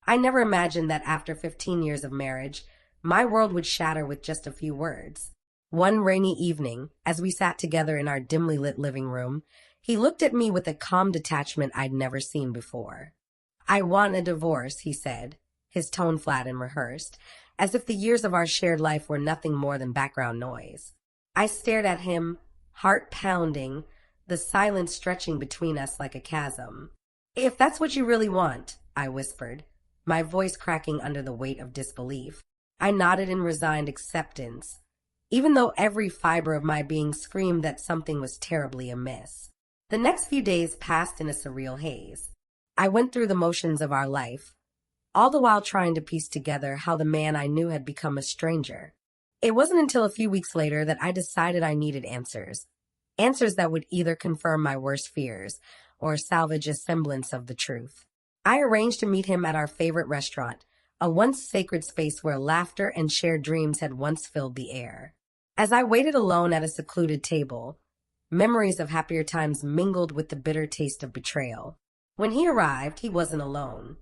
I never imagined that after 15 years of marriage, my world would shatter with just a few words. One rainy evening, as we sat together in our dimly lit living room, he looked at me with a calm detachment I'd never seen before. "I want a divorce," he said, his tone flat and rehearsed, as if the years of our shared life were nothing more than background noise. I stared at him, heart pounding, the silence stretching between us like a chasm. "If that's what you really want," I whispered, my voice cracking under the weight of disbelief. I nodded in resigned acceptance, even though every fiber of my being screamed that something was terribly amiss. The next few days passed in a surreal haze. I went through the motions of our life, all the while trying to piece together how the man I knew had become a stranger. It wasn't until a few weeks later that I decided I needed answers. Answers that would either confirm my worst fears or salvage a semblance of the truth. I arranged to meet him at our favorite restaurant, a once sacred space where laughter and shared dreams had once filled the air. As I waited alone at a secluded table, memories of happier times mingled with the bitter taste of betrayal. When he arrived, he wasn't alone.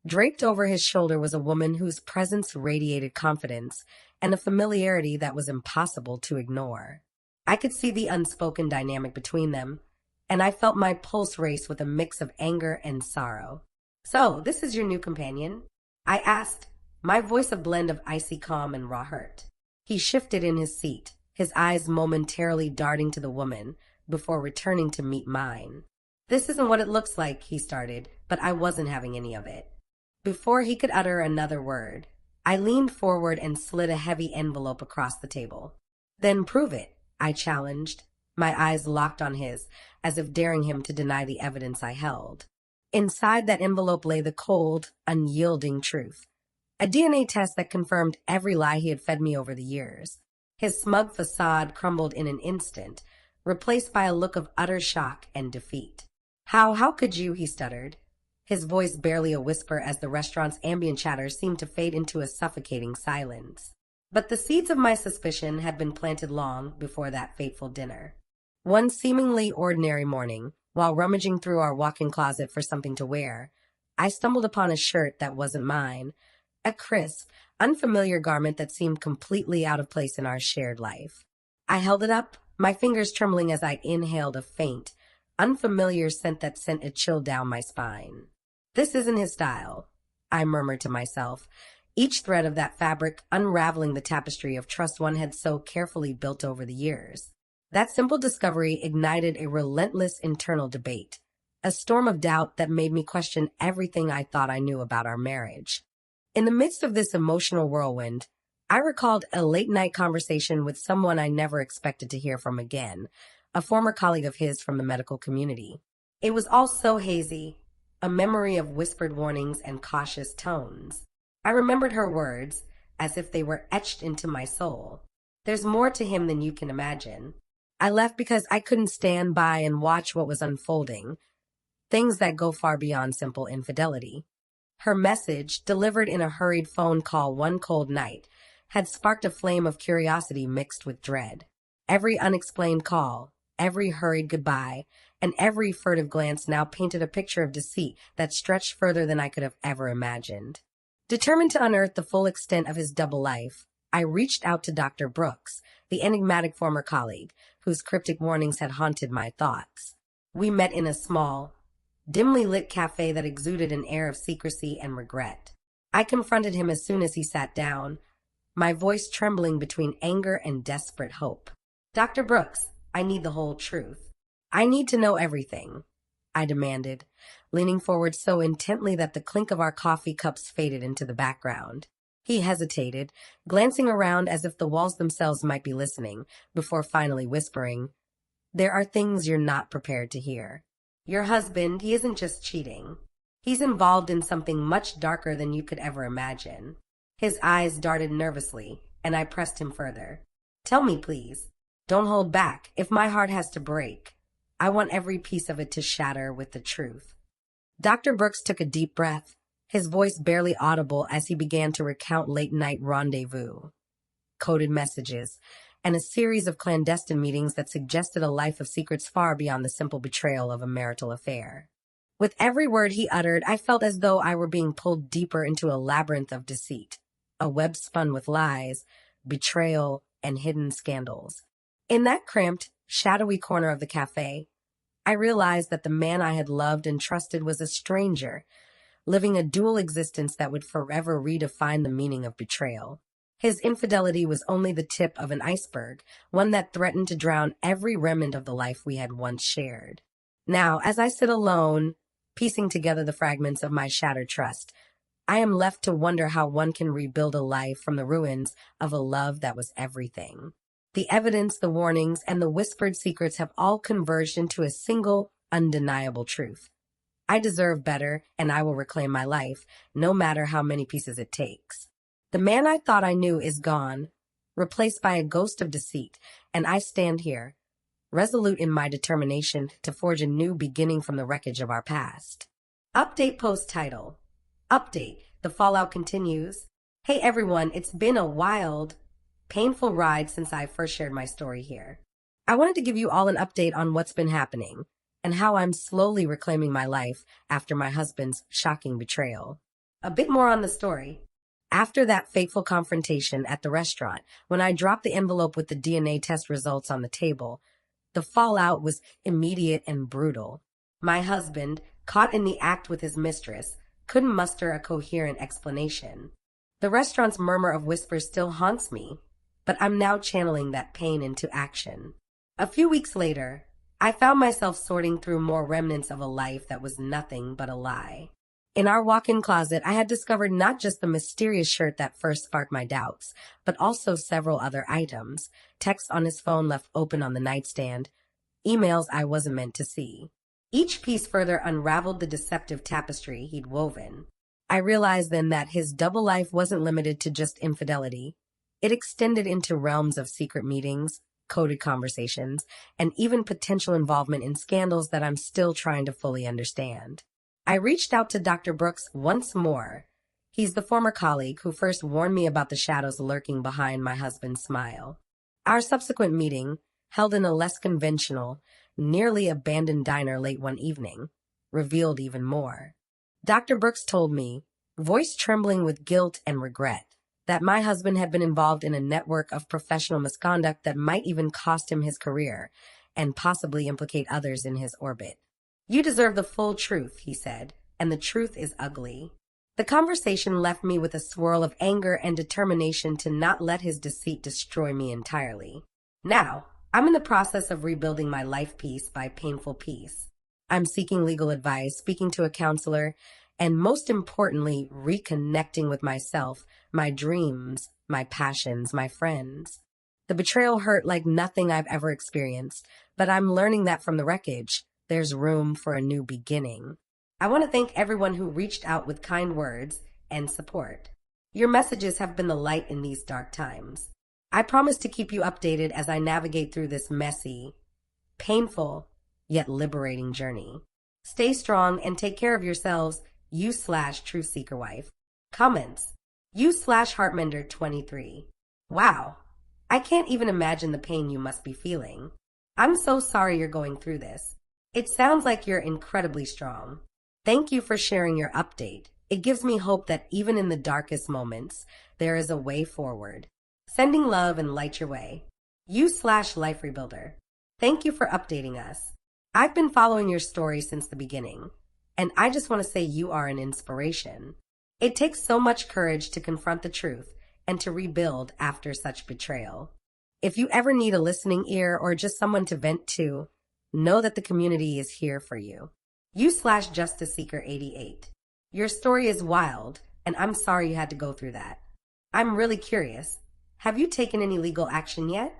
Draped over his shoulder was a woman whose presence radiated confidence and a familiarity that was impossible to ignore. I could see the unspoken dynamic between them, and I felt my pulse race with a mix of anger and sorrow. "So, this is your new companion?" I asked, my voice a blend of icy calm and raw hurt. He shifted in his seat, his eyes momentarily darting to the woman before returning to meet mine. "This isn't what it looks like," he started, but I wasn't having any of it. Before he could utter another word, I leaned forward and slid a heavy envelope across the table. "Then prove it," I challenged, my eyes locked on his, as if daring him to deny the evidence I held. Inside that envelope lay the cold, unyielding truth. A DNA test that confirmed every lie he had fed me over the years. His smug facade crumbled in an instant, replaced by a look of utter shock and defeat. How could you?" he stuttered, his voice barely a whisper as the restaurant's ambient chatter seemed to fade into a suffocating silence. But the seeds of my suspicion had been planted long before that fateful dinner. One seemingly ordinary morning, while rummaging through our walk-in closet for something to wear, I stumbled upon a shirt that wasn't mine, a crisp, unfamiliar garment that seemed completely out of place in our shared life. I held it up, my fingers trembling as I inhaled a faint, unfamiliar scent that sent a chill down my spine. "This isn't his style," I murmured to myself, each thread of that fabric unraveling the tapestry of trust one had so carefully built over the years. That simple discovery ignited a relentless internal debate, a storm of doubt that made me question everything I thought I knew about our marriage. In the midst of this emotional whirlwind, I recalled a late-night conversation with someone I never expected to hear from again, a former colleague of his from the medical community. It was all so hazy, a memory of whispered warnings and cautious tones. I remembered her words, as if they were etched into my soul. "There's more to him than you can imagine." I left because I couldn't stand by and watch what was unfolding, things that go far beyond simple infidelity. Her message, delivered in a hurried phone call one cold night, had sparked a flame of curiosity mixed with dread. Every unexplained call, every hurried goodbye, and every furtive glance now painted a picture of deceit that stretched further than I could have ever imagined. Determined to unearth the full extent of his double life, I reached out to Dr. Brooks, the enigmatic former colleague, whose cryptic warnings had haunted my thoughts. We met in a small, dimly lit cafe that exuded an air of secrecy and regret. I confronted him as soon as he sat down, my voice trembling between anger and desperate hope. "Dr. Brooks, I need the whole truth. I need to know everything," I demanded, leaning forward so intently that the clink of our coffee cups faded into the background. He hesitated, glancing around as if the walls themselves might be listening, before finally whispering, "There are things you're not prepared to hear. Your husband, he isn't just cheating. He's involved in something much darker than you could ever imagine." His eyes darted nervously, and I pressed him further. "Tell me, please. Don't hold back. If my heart has to break, I want every piece of it to shatter with the truth." Dr. Brooks took a deep breath, his voice barely audible as he began to recount late-night rendezvous, coded messages, and a series of clandestine meetings that suggested a life of secrets far beyond the simple betrayal of a marital affair. With every word he uttered, I felt as though I were being pulled deeper into a labyrinth of deceit, a web spun with lies, betrayal, and hidden scandals. In that cramped, shadowy corner of the cafe, I realized that the man I had loved and trusted was a stranger, living a dual existence that would forever redefine the meaning of betrayal. His infidelity was only the tip of an iceberg, one that threatened to drown every remnant of the life we had once shared. Now, as I sit alone, piecing together the fragments of my shattered trust, I am left to wonder how one can rebuild a life from the ruins of a love that was everything. The evidence, the warnings, and the whispered secrets have all converged into a single, undeniable truth. I deserve better, and I will reclaim my life, no matter how many pieces it takes. The man I thought I knew is gone, replaced by a ghost of deceit, and I stand here, resolute in my determination to forge a new beginning from the wreckage of our past. Update post title. Update. The fallout continues. Hey everyone, it's been a wild, painful ride since I first shared my story here. I wanted to give you all an update on what's been happening and how I'm slowly reclaiming my life after my husband's shocking betrayal. A bit more on the story. After that fateful confrontation at the restaurant, when I dropped the envelope with the DNA test results on the table, the fallout was immediate and brutal. My husband, caught in the act with his mistress, couldn't muster a coherent explanation. The restaurant's murmur of whispers still haunts me, but I'm now channeling that pain into action. A few weeks later, I found myself sorting through more remnants of a life that was nothing but a lie. In our walk-in closet, I had discovered not just the mysterious shirt that first sparked my doubts, but also several other items, texts on his phone left open on the nightstand, emails I wasn't meant to see. Each piece further unraveled the deceptive tapestry he'd woven. I realized then that his double life wasn't limited to just infidelity. It extended into realms of secret meetings, coded conversations, and even potential involvement in scandals that I'm still trying to fully understand. I reached out to Dr. Brooks once more. He's the former colleague who first warned me about the shadows lurking behind my husband's smile. Our subsequent meeting, held in a less conventional, nearly abandoned diner late one evening, revealed even more. Dr. Brooks told me, voice trembling with guilt and regret, that my husband had been involved in a network of professional misconduct that might even cost him his career and possibly implicate others in his orbit. You deserve the full truth, he said, and the truth is ugly. The conversation left me with a swirl of anger and determination to not let his deceit destroy me entirely. Now, I'm in the process of rebuilding my life piece by painful piece. I'm seeking legal advice, speaking to a counselor, and most importantly, reconnecting with myself, my dreams, my passions, my friends. The betrayal hurt like nothing I've ever experienced, but I'm learning that from the wreckage, there's room for a new beginning. I want to thank everyone who reached out with kind words and support. Your messages have been the light in these dark times. I promise to keep you updated as I navigate through this messy, painful, yet liberating journey. Stay strong and take care of yourselves, you/Truth Seeker Wife. Comments. You/Heartmender23. Wow. I can't even imagine the pain you must be feeling. I'm so sorry you're going through this. It sounds like you're incredibly strong. Thank you for sharing your update. It gives me hope that even in the darkest moments, there is a way forward. Sending love and light your way. You/Life Rebuilder. Thank you for updating us. I've been following your story since the beginning, and I just want to say you are an inspiration. It takes so much courage to confront the truth and to rebuild after such betrayal. If you ever need a listening ear or just someone to vent to, know that the community is here for you. You/Justice Seeker 88. Your story is wild, and I'm sorry you had to go through that. I'm really curious. Have you taken any legal action yet?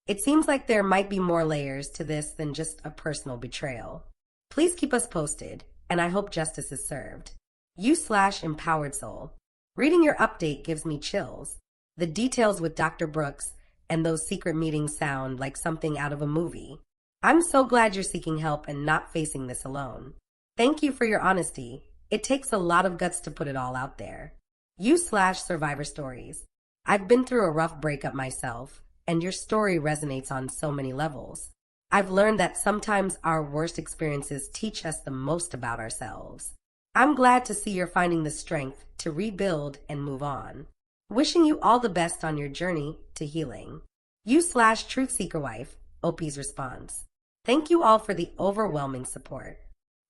It seems like there might be more layers to this than just a personal betrayal. Please keep us posted, and I hope justice is served. You/Empowered Soul. Reading your update gives me chills. The details with Dr. Brooks and those secret meetings sound like something out of a movie. I'm so glad you're seeking help and not facing this alone. Thank you for your honesty. It takes a lot of guts to put it all out there. You/Survivor Stories. I've been through a rough breakup myself, and your story resonates on so many levels. I've learned that sometimes our worst experiences teach us the most about ourselves. I'm glad to see you're finding the strength to rebuild and move on. Wishing you all the best on your journey to healing. You/Truth Seeker Wife, OP's response. Thank you all for the overwhelming support.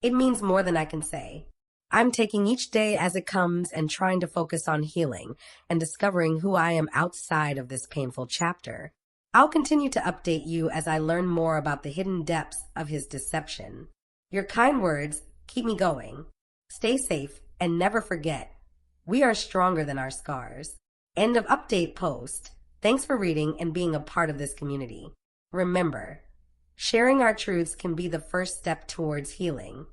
It means more than I can say. I'm taking each day as it comes and trying to focus on healing and discovering who I am outside of this painful chapter. I'll continue to update you as I learn more about the hidden depths of his deception. Your kind words keep me going. Stay safe and never forget, we are stronger than our scars. End of update post. Thanks for reading and being a part of this community. Remember, sharing our truths can be the first step towards healing.